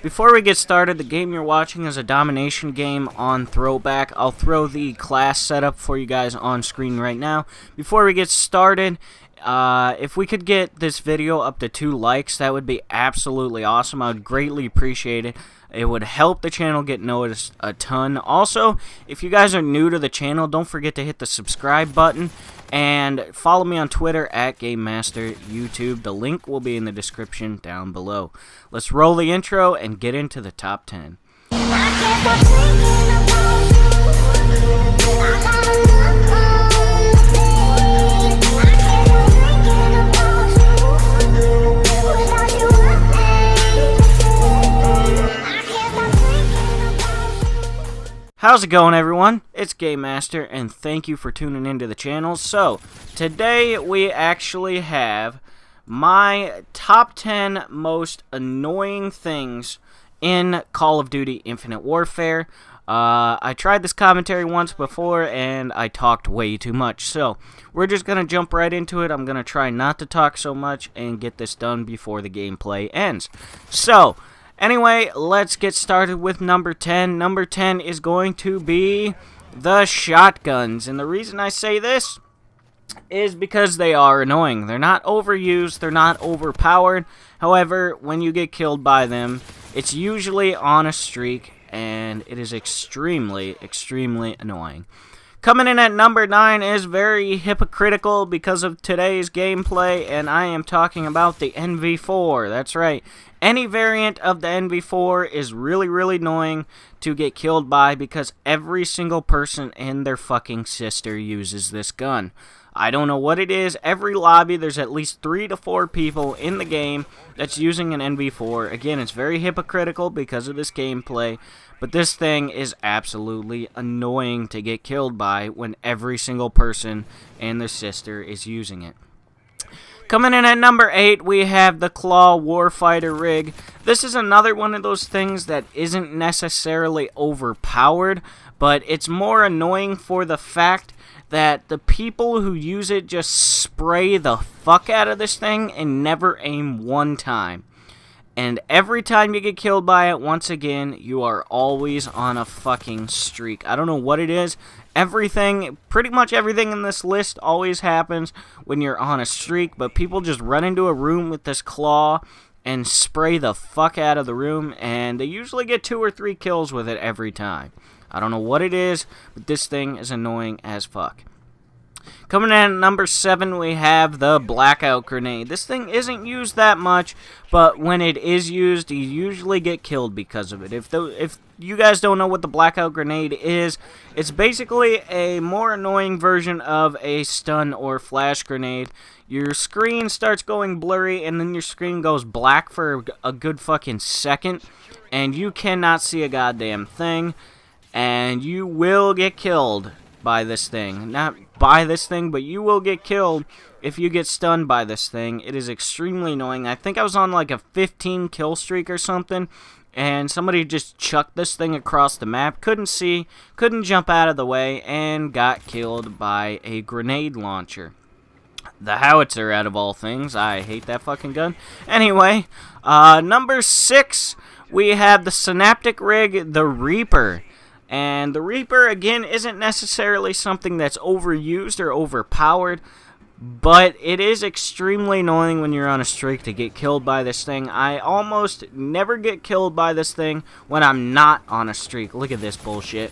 Before we get started, the game you're watching is a domination game on Throwback. I'll throw the class setup for you guys on screen right now. Before we get started, if we could get this video up to 2 likes, that would be absolutely awesome. I would greatly appreciate it. It would help the channel get noticed a ton. Also, if you guys are new to the channel, don't forget to hit the subscribe button. And follow me on Twitter at GameMasterYouTube. The link will be in the description down below. Let's roll the intro and get into the top 10. How's it going, everyone? It's Game Master, and thank you for tuning into the channel. So, today we actually have my top 10 most annoying things in Call of Duty Infinite Warfare. I tried this commentary once before, and I talked way too much. So, we're just going to jump right into it. I'm going to try not to talk so much and get this done before the gameplay ends. So, anyway, let's get started with number 10. Number 10 is going to be the shotguns. And the reason I say this is because they are annoying. They're not overused. They're not overpowered. However, when you get killed by them, it's usually on a streak, and it is extremely, extremely annoying. Coming in at number 9 is very hypocritical because of today's gameplay, and I am talking about the NV4. That's right. Any variant of the NV4 is really, really annoying to get killed by because every single person and their fucking sister uses this gun. I don't know what it is. Every lobby, there's at least 3 to 4 people in the game that's using an NV4. Again, it's very hypocritical because of this gameplay, but this thing is absolutely annoying to get killed by when every single person and their sister is using it. Coming in at number 8, we have the Claw Warfighter rig. This is another one of those things that isn't necessarily overpowered, but it's more annoying for the fact that the people who use it just spray the fuck out of this thing and never aim one time. And every time you get killed by it, once again, you are always on a fucking streak. I don't know what it is. Everything, pretty much everything in this list always happens when you're on a streak, but people just run into a room with this claw and spray the fuck out of the room, and they usually get 2 or 3 kills with it every time. I don't know what it is, but this thing is annoying as fuck. Coming in at number 7, we have the blackout grenade. This thing isn't used that much, but when it is used, you usually get killed because of it. If you guys don't know what the blackout grenade is, it's basically a more annoying version of a stun or flash grenade. Your screen starts going blurry, and then your screen goes black for a good fucking second, and you cannot see a goddamn thing, and you will get killed by this thing. Not by this thing, but you will get killed if you get stunned by this thing. It is extremely annoying. I think I was on like a 15 kill streak or something, and somebody just chucked this thing across the map, couldn't see, couldn't jump out of the way, and got killed by a grenade launcher. The howitzer, out of all things. I hate that fucking gun. Anyway, number 6, we have the Synaptic rig, the Reaper. And the Reaper, again, isn't necessarily something that's overused or overpowered, but it is extremely annoying when you're on a streak to get killed by this thing. I almost never get killed by this thing when I'm not on a streak. Look at this bullshit.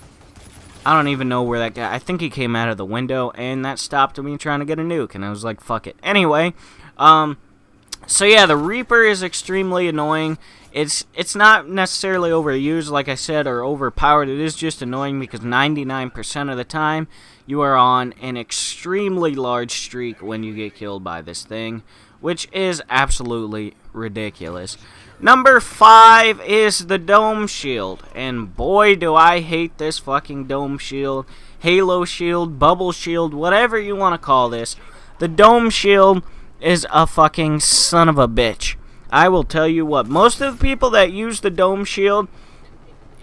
I don't even know where that guy... I think he came out of the window, and that stopped me trying to get a nuke, and I was like, fuck it. Anyway, so yeah, the Reaper is extremely annoying. It's not necessarily overused, like I said, or overpowered. It is just annoying because 99% of the time you are on an extremely large streak when you get killed by this thing, which is absolutely ridiculous. Number 5 is the Dome Shield, and boy do I hate this fucking Dome Shield, Halo Shield, Bubble Shield, whatever you want to call this. The Dome Shield is a fucking son of a bitch. I will tell you what, most of the people that use the Dome Shield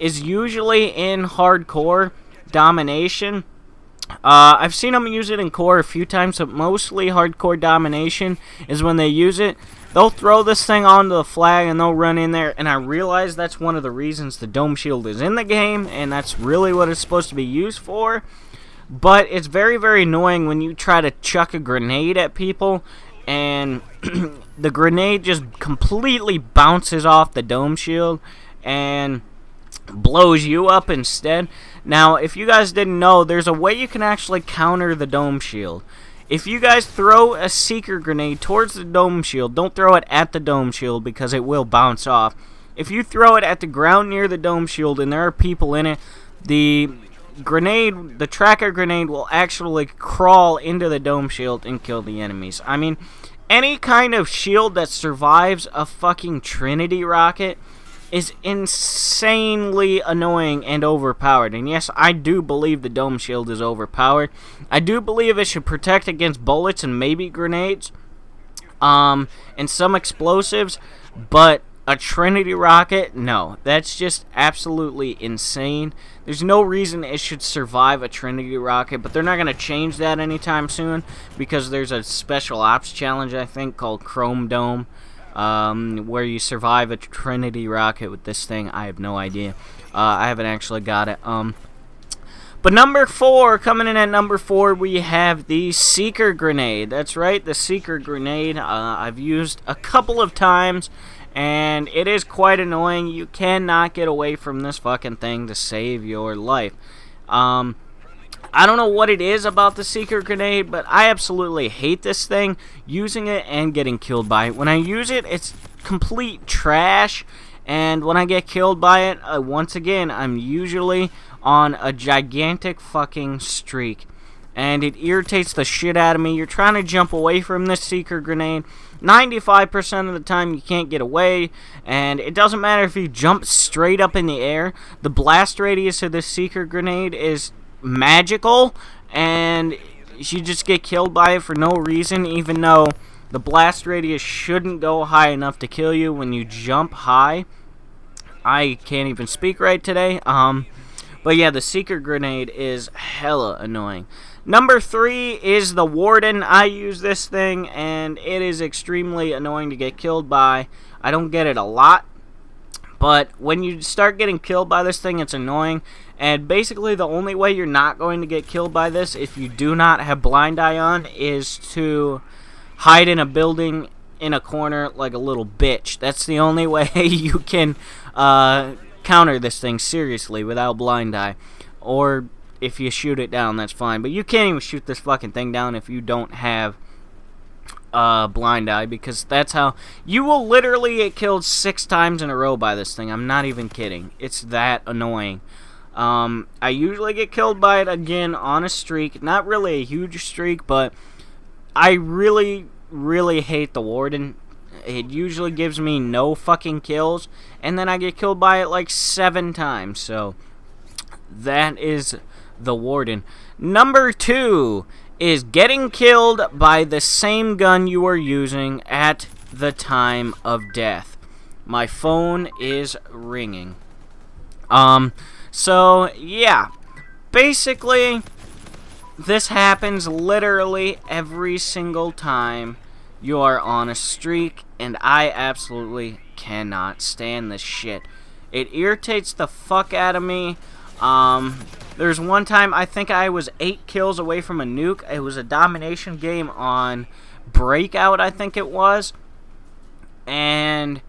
is usually in hardcore domination. I've seen them use it in core a few times, but mostly hardcore domination is when they use it. they'll throw this thing onto the flag and they'll run in there, and I realize that's one of the reasons the dome shield is in the game, and that's really what it's supposed to be used for. But it's very, very annoying when you try to chuck a grenade at people and the grenade just completely bounces off the dome shield and blows you up instead. Now, if you guys didn't know, there's a way you can actually counter the dome shield. If you guys throw a seeker grenade towards the dome shield, don't throw it at the dome shield because it will bounce off. If you throw it at the ground near the dome shield and there are people in it, the tracker grenade will actually crawl into the dome shield and kill the enemies. I mean, any kind of shield that survives a fucking Trinity rocket is insanely annoying and overpowered. And yes, I do believe the dome shield is overpowered. I do believe it should protect against bullets and maybe grenades, and some explosives, but a Trinity rocket? No. That's just absolutely insane. There's no reason it should survive a Trinity rocket, but they're not going to change that anytime soon because there's a special ops challenge, I think, called Chrome Dome, where you survive a Trinity rocket with this thing. I have no idea. I haven't actually got it. But number 4, coming in at number 4, we have the Seeker Grenade. That's right, the Seeker Grenade. I've used a couple of times, and it is quite annoying. You cannot get away from this fucking thing to save your life. I don't know what it is about the Seeker Grenade, but I absolutely hate this thing, using it and getting killed by it. When I use it, it's complete trash, and when I get killed by it, once again, I'm usually on a gigantic fucking streak. And it irritates the shit out of me. You're trying to jump away from this Seeker Grenade. 95% of the time you can't get away, and it doesn't matter if you jump straight up in the air. The blast radius of this Seeker Grenade is magical, and you just get killed by it for no reason, even though the blast radius shouldn't go high enough to kill you when you jump high. I can't even speak right today. But yeah, the Seeker Grenade is hella annoying. Number 3 is the Warden. I use this thing, and it is extremely annoying to get killed by. I don't get it a lot, but when you start getting killed by this thing, it's annoying. And basically, the only way you're not going to get killed by this, if you do not have blind eye on, is to hide in a building in a corner like a little bitch. That's the only way you can counter this thing seriously without blind eye. Or if you shoot it down, that's fine. But you can't even shoot this fucking thing down if you don't have blind eye, because that's how you will literally get killed 6 times in a row by this thing. I'm not even kidding. It's that annoying. I usually get killed by it again on a streak. Not really a huge streak, but I really, really hate the Warden. It usually gives me no fucking kills, and then I get killed by it like 7 times. So that is the Warden. Number 2 is getting killed by the same gun you are using at the time of death. My phone is ringing. So yeah, basically this happens literally every single time you are on a streak, and I absolutely cannot stand this shit. It irritates the fuck out of me. There's one time I think I was 8 kills away from a nuke. It was a domination game on Breakout, I think it was. And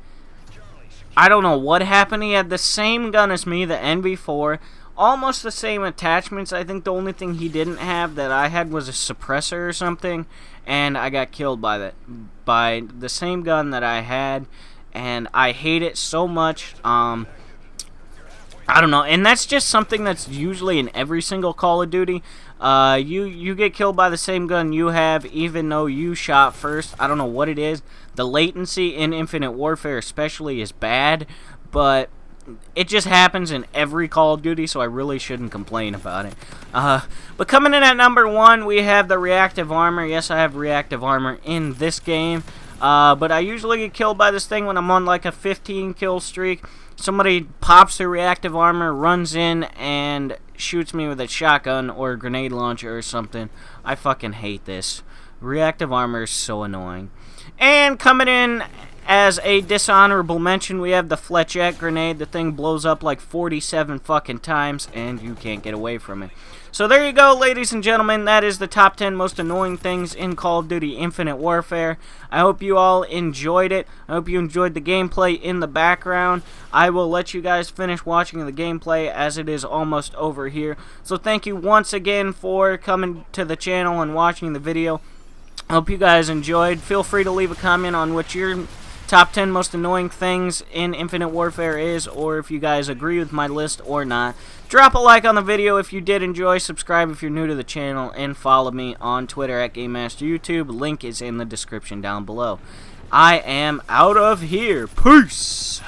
I don't know what happened. He had the same gun as me, the NV4. Almost the same attachments. I think the only thing he didn't have that I had was a suppressor or something. And I got killed by the same gun that I had. And I hate it so much. I don't know, and that's just something that's usually in every single Call of Duty. You get killed by the same gun you have, even though you shot first. I don't know what it is. The latency in Infinite Warfare especially is bad, but it just happens in every Call of Duty, so I really shouldn't complain about it. But coming in at number 1, we have the reactive armor. Yes, I have reactive armor in this game, but I usually get killed by this thing when I'm on like a 15 kill streak. Somebody pops their reactive armor, runs in, and shoots me with a shotgun or a grenade launcher or something. I fucking hate this. Reactive armor is so annoying. And coming in as a dishonorable mention, we have the Fletchette grenade. The thing blows up like 47 fucking times, and you can't get away from it. So there you go, ladies and gentlemen. That is the top 10 most annoying things in Call of Duty Infinite Warfare. I hope you all enjoyed it. I hope you enjoyed the gameplay in the background. I will let you guys finish watching the gameplay as it is almost over here. So thank you once again for coming to the channel and watching the video. I hope you guys enjoyed. Feel free to leave a comment on what your top 10 most annoying things in Infinite Warfare is, or if you guys agree with my list or not. Drop a like on the video if you did enjoy, subscribe if you're new to the channel, and follow me on Twitter at GameMasterYouTube. Link is in the description down below. I am out of here. Peace!